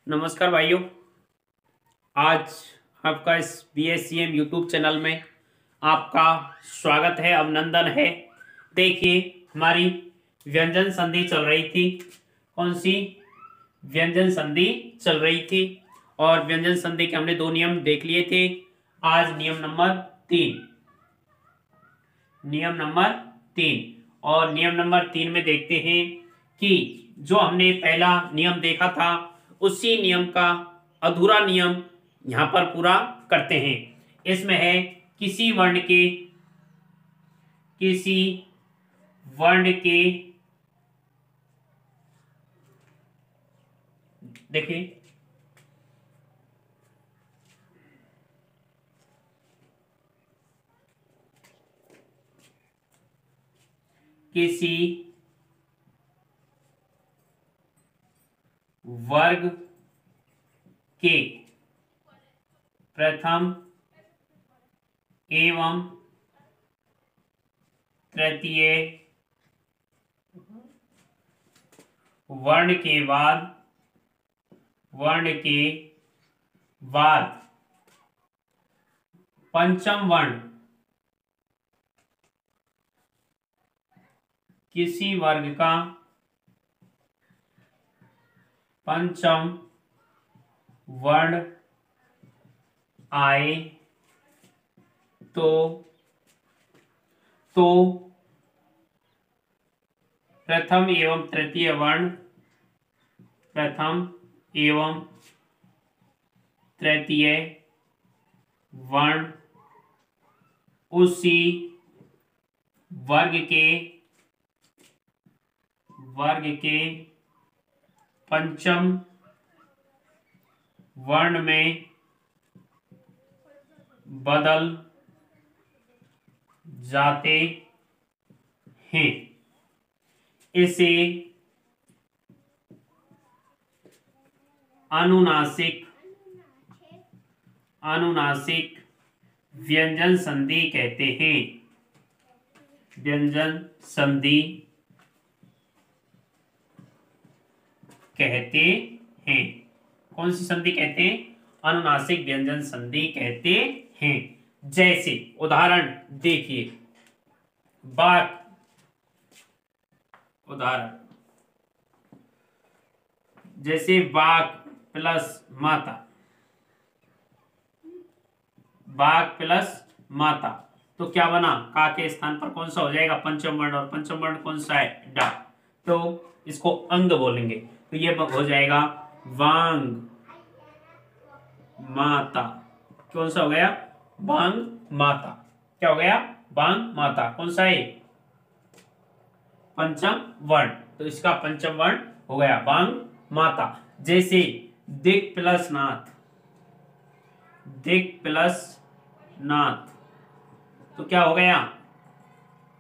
नमस्कार भाइयों। आज आपका इस BSCM यूट्यूब चैनल में आपका स्वागत है, अभिनंदन है। देखिए, हमारी व्यंजन संधि चल रही थी। कौन सी व्यंजन संधि चल रही थी? और व्यंजन संधि के हमने 2 नियम देख लिए थे। आज नियम नंबर 3, नियम नंबर 3। और नियम नंबर 3 में देखते हैं कि जो हमने पहला नियम देखा था उसी नियम का अधूरा नियम यहां पर पूरा करते हैं। इसमें है किसी वर्ण के देखिए, किसी वर्ग के प्रथम एवं तृतीय वर्ण के बाद पंचम वर्ण किसी वर्ग का पंचम वर्ण आए तो प्रथम एवं तृतीय वर्ण उसी वर्ग के पंचम वर्ण में बदल जाते हैं। इसे अनुनासिक व्यंजन संधि कहते हैं। व्यंजन संधि कहते हैं। कौन सी संधि कहते हैं? अनुनासिक व्यंजन संधि कहते हैं। जैसे उदाहरण देखिए, उदाहरण जैसे बाघ प्लस माता, तो क्या बना? का के स्थान पर कौन सा हो जाएगा? पंचम वर्ण। और पंचम वर्ण कौन सा है? डा। तो इसको अंग बोलेंगे, तो ये हो जाएगा वांग माता। कौन सा हो गया? वांग माता। क्या हो गया? वांग माता। कौन सा है? पंचम वर्ण। तो इसका पंचम वर्ण हो गया वांग माता। जैसे दिक प्लस नाथ, तो क्या हो गया?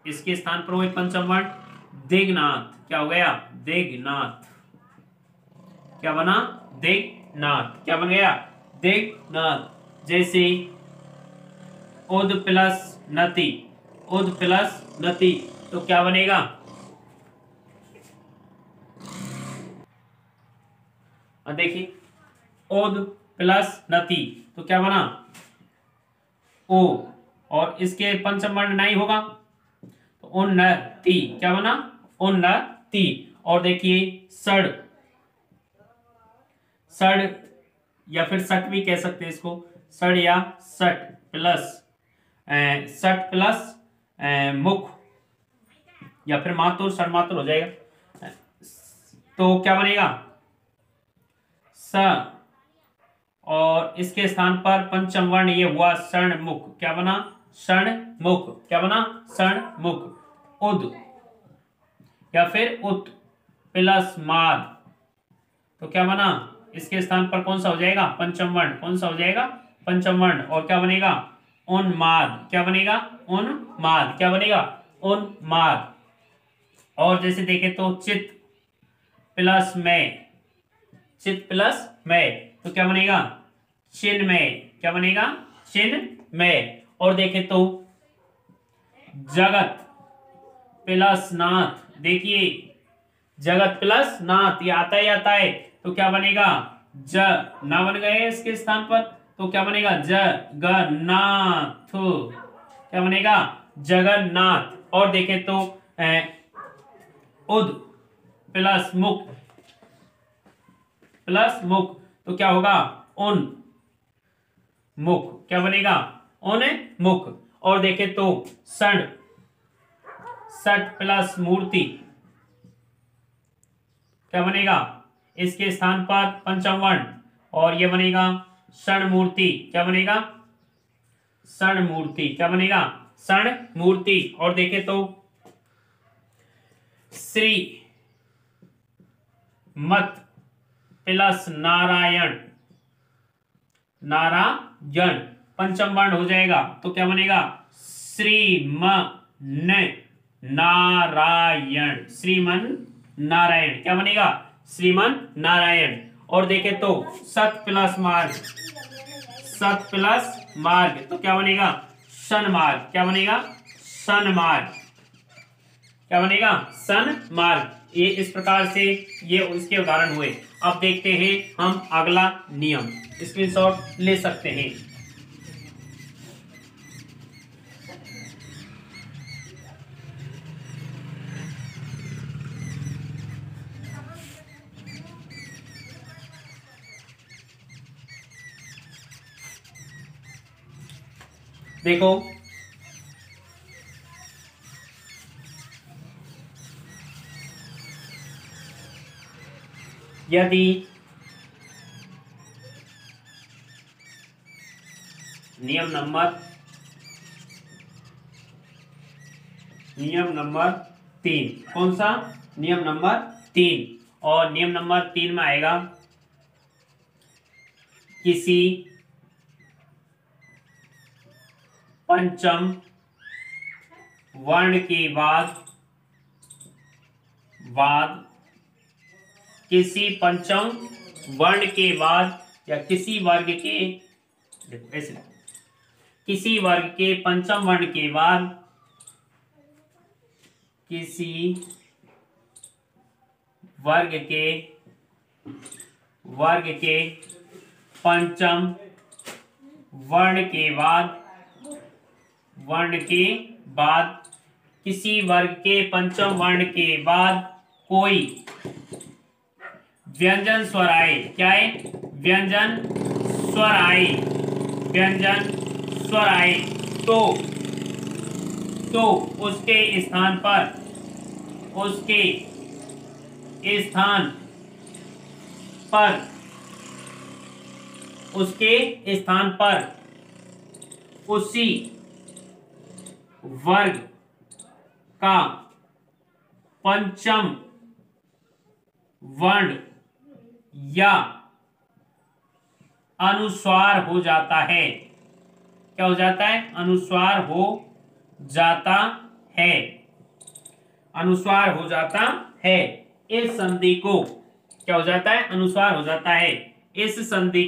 इसके स्थान पर वही पंचम वर्ण दिग्नाथ। क्या हो गया? दिग्नाथ। क्या बना? दिग्नाथ। क्या बन गया? दिग्नाथ। जैसे उद प्लस नति, तो क्या बनेगा? देखिए, उद प्लस नति, तो क्या बना? ओ। और इसके पंचम वर्ण नहीं होगा, तो उन्नति। क्या बना? उन्नति। और देखिए सड़ या फिर सट भी कह सकते हैं इसको। सड़ या सट प्लस मुख, या फिर मातुर, सड़ मातुर हो जाएगा। तो क्या बनेगा? स। और इसके स्थान पर पंचम वर्ण ये हुआ सर्ण मुख। क्या बना? सर्ण मुख। क्या बना? सर्ण मुख। उद या फिर उत प्लस माद, तो क्या बना? इसके स्थान पर कौन सा हो जाएगा? पंचम वर्ण। कौन सा हो जाएगा? पंचम वर्ण। और क्या बनेगा? उन्माद। क्या बनेगा? उन्माद। क्या बनेगा? उन्माद। और जैसे देखें तो चित प्लस में, तो क्या बनेगा? चिन्मय। क्या बनेगा? चिन्मय। और देखें तो जगत प्लस नाथ, देखिए जगत प्लस नाथ ये आता है, तो क्या बनेगा? ज ना बन गए इसके स्थान पर, तो क्या बनेगा जगन्नाथ, क्या बनेगा जगन्नाथ। और देखें तो उद प्लस मुख, प्लस मुख, तो क्या होगा उन मुख, क्या बनेगा उन मुख। और देखें तो षड, सट प्लस मूर्ति, क्या बनेगा इसके स्थान पर पंचम वर्ण, और ये बनेगा षण मूर्ति, क्या बनेगा षण मूर्ति, क्या बनेगा षण मूर्ति। और देखें तो श्री मत प्लस नारायण, नारायण पंचम वर्ण हो जाएगा, तो क्या बनेगा श्रीमन नारायण, श्रीमन नारायण, क्या बनेगा श्रीमन नारायण। और देखें तो सत प्लस मार्ग, सत प्लस मार्ग, तो क्या बनेगा सन्मार्ग, क्या बनेगा सन्मार्ग, क्या बनेगा सन्मार्ग। ये इस प्रकार से ये उसके उदाहरण हुए। अब देखते हैं हम अगला नियम, स्क्रीनशॉट ले सकते हैं। देखो यदि नियम नंबर 3, कौन सा नियम नंबर 3, और नियम नंबर 3 में आएगा किसी पंचम वर्ण के बाद किसी पंचम वर्ण के बाद या किसी वर्ग के, देखो ऐसे, किसी वर्ग के पंचम वर्ण के बाद, किसी वर्ग के पंचम वर्ण के बाद किसी वर्ग के पंचम वर्ण के बाद कोई व्यंजन स्वर आए, क्या है व्यंजन स्वर आए, व्यंजन स्वर आए, तो उसके स्थान पर उसी वर्ग का पंचम वर्ण या अनुस्वार हो जाता है, क्या हो जाता है अनुस्वार हो जाता है, अनुस्वार हो जाता है। इस संधि को क्या हो जाता है अनुस्वार हो जाता है। इस संधि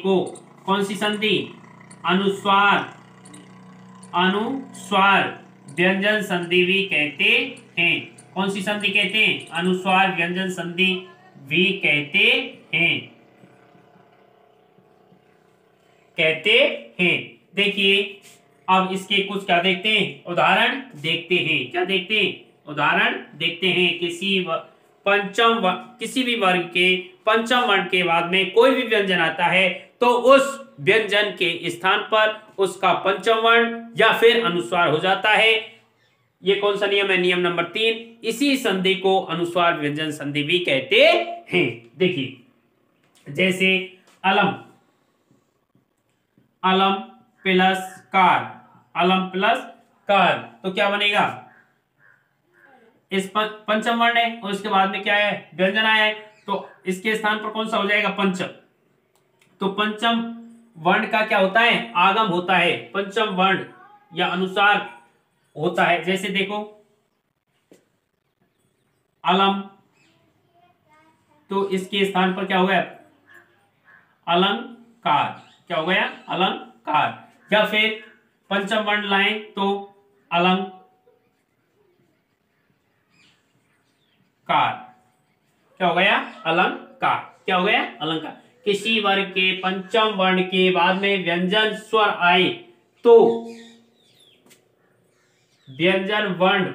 को कौन सी संधि अनुस्वार व्यंजन संधि भी कहते हैं। कौन सी संधि कहते हैं अनुस्वार व्यंजन संधि भी कहते हैं। देखिए अब इसके कुछ क्या देखते हैं उदाहरण देखते हैं। क्या देखते हैं उदाहरण देखते हैं। किसी भी वर्ग के पंचम वर्ण के बाद में कोई भी व्यंजन आता है तो उस व्यंजन के स्थान पर उसका पंचम वर्ण या फिर अनुस्वार हो जाता है। ये कौन सा नियम है नियम नंबर 3। इसी संधि को अनुस्वार व्यंजन संधि भी कहते हैं। देखिए जैसे अलम प्लस कार, तो क्या बनेगा इस पंचम वर्ण है और इसके बाद में क्या है व्यंजन आया है, तो इसके स्थान पर कौन सा हो जाएगा पंचम। तो पंचम वर्ण का क्या होता है आगम होता है, पंचम वर्ण या अनुसार होता है। जैसे देखो अलम, तो इसके स्थान पर क्या हो गया अलंकार, क्या हो गया अलंकार। या फिर पंचम वर्ण लाएं तो अलंकार, क्या हो गया? अलंकार। क्या हो गया? अलंकार। किसी वर्ग के पंचम वर्ण के बाद में व्यंजन स्वर आए तो व्यंजन वर्ण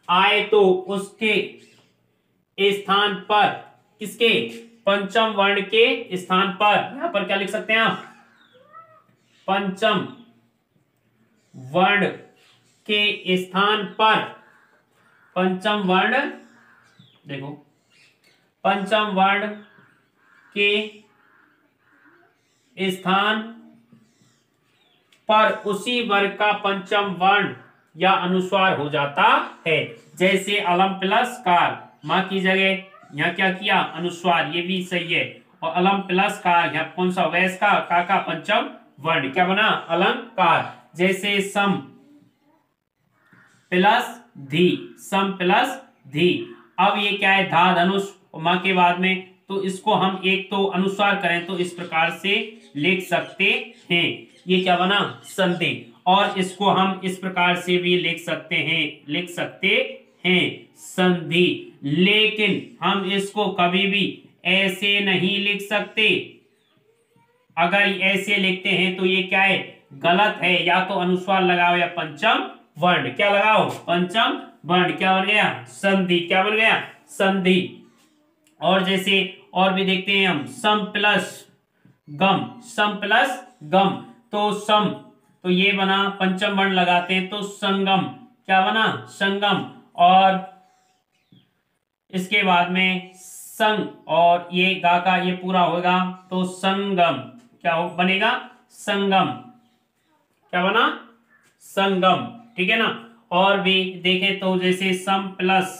आए तो उसके स्थान पर, किसके? पंचम वर्ण के स्थान पर, यहां पर क्या लिख सकते हैं आप? पंचम वर्ण के स्थान पर, पंचम वर्ण, देखो, पंचम वर्ण के स्थान पर उसी वर्ग का पंचम वर्ण या अनुस्वार हो जाता है। जैसे अलम प्लस कार, मां की जगह यहाँ क्या किया? अनुस्वार, ये भी सही है। और अलम प्लस कार, यहाँ कौन सा होगा? इसका का पंचम वर्ण, क्या बना? अलंकार। जैसे सम प्लस धी, सम प्लस धी। अब ये क्या है? धा धनुष मां के बाद में, तो इसको हम एक तो अनुस्वार करें तो इस प्रकार से लिख सकते हैं, ये क्या बना? संधि। और इसको हम इस प्रकार से भी लिख सकते हैं, संधि। लेकिन हम इसको कभी भी ऐसे नहीं लिख सकते। अगर ऐसे लिखते हैं तो ये क्या है? गलत है। या तो अनुस्वार लगाओ या पंचम वर्ण, क्या लगाओ? पंचम वर्ण। क्या बन गया? संधि। क्या बन गया? संधि। और जैसे और भी देखते हैं हम, सम प्लस गम, सम प्लस गम, तो सम, तो ये बना, पंचम वर्ण लगाते हैं तो संगम। क्या बना? संगम। और इसके बाद में संग, और ये गा का ये पूरा होगा तो संगम। क्या बनेगा? संगम। क्या बना? संगम। ठीक है ना। और भी देखें तो जैसे सम प्लस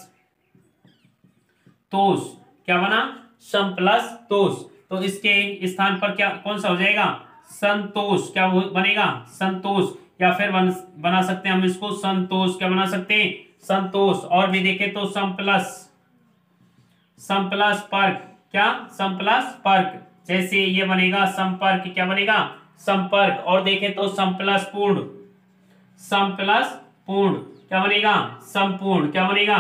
तोष, क्या बना? सम प्लस तोष, तो इसके स्थान पर क्या कौन सा हो जाएगा? संतोष। क्या बनेगा? संतोष। या फिर बना सकते हैं हम इसको संतोष। क्या बना सकते हैं? संतोष। और भी देखें तो सम प्लस पर्क, क्या? सम प्लस पर्क, जैसे ये बनेगा संपर्क। क्या बनेगा? संपर्क। और देखें तो सम प्लस पूर्ण, सम प्लस पूर्ण, क्या बनेगा? संपूर्ण। क्या बनेगा?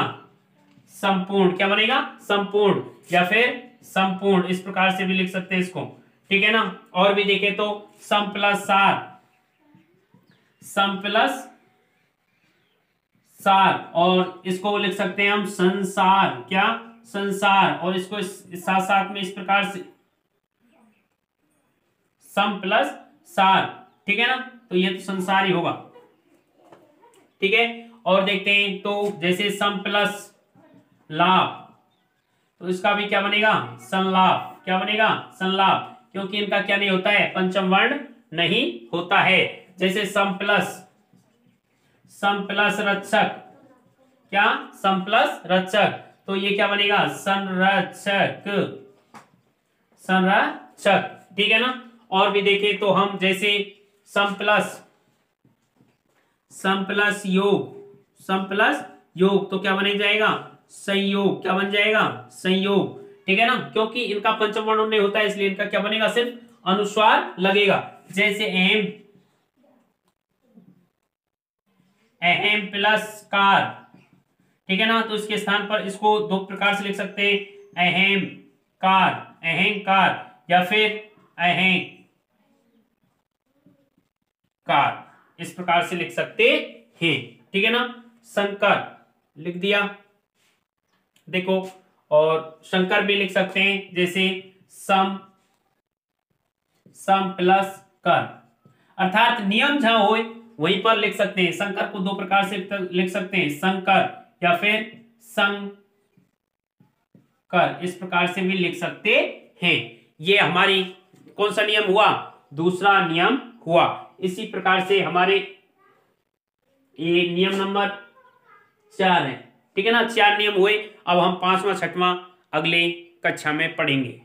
संपूर्ण। क्या बनेगा? संपूर्ण। या फिर संपूर्ण, इस प्रकार से भी लिख सकते हैं इसको। ठीक है ना। और भी देखें तो सम प्लस सार, सम प्लस सार, और इसको लिख सकते हैं हम संसार। क्या? संसार। और इसको साथ साथ में इस प्रकार से सम प्लस सार। ठीक है ना। तो ये तो संसार ही होगा। ठीक है। और देखते हैं तो जैसे सम प्लस लाभ, तो इसका भी क्या बनेगा? संलाभ। क्या बनेगा? संलाभ। क्योंकि इनका क्या नहीं होता है? पंचम वर्ण नहीं होता है। जैसे सम प्लस रक्षक, क्या? सम प्लस रक्षक, तो ये क्या बनेगा? संरक्षक, संरक्षक। ठीक है ना। और भी देखें तो हम जैसे सम प्लस योग, सम प्लस योग, तो क्या बन जाएगा? संयोग। क्या बन जाएगा? संयोग। ठीक है ना। क्योंकि इनका पंचम वर्ण नहीं होता है, इसलिए इनका क्या बनेगा? सिर्फ अनुस्वार लगेगा। जैसे अहम प्लस कार, ठीक है ना। तो इसके स्थान पर इसको दो प्रकार से लिख सकते हैं, अहम कार, अहंकार, या फिर अहंकार, इस प्रकार से लिख सकते हैं। ठीक है ना। शंकर लिख दिया, देखो। और शंकर भी लिख सकते हैं, जैसे सम प्लस कर, अर्थात नियम जहां हो वहीं पर लिख सकते हैं। शंकर को दो प्रकार से लिख सकते हैं, शंकर या फिर संकर, इस प्रकार से भी लिख सकते हैं। ये हमारी कौन सा नियम हुआ? दूसरा नियम हुआ। इसी प्रकार से हमारे ये नियम नंबर 4 है। ठीक है ना। 4 नियम हुए। अब हम 5वां 6वां अगले कक्षा में पढ़ेंगे।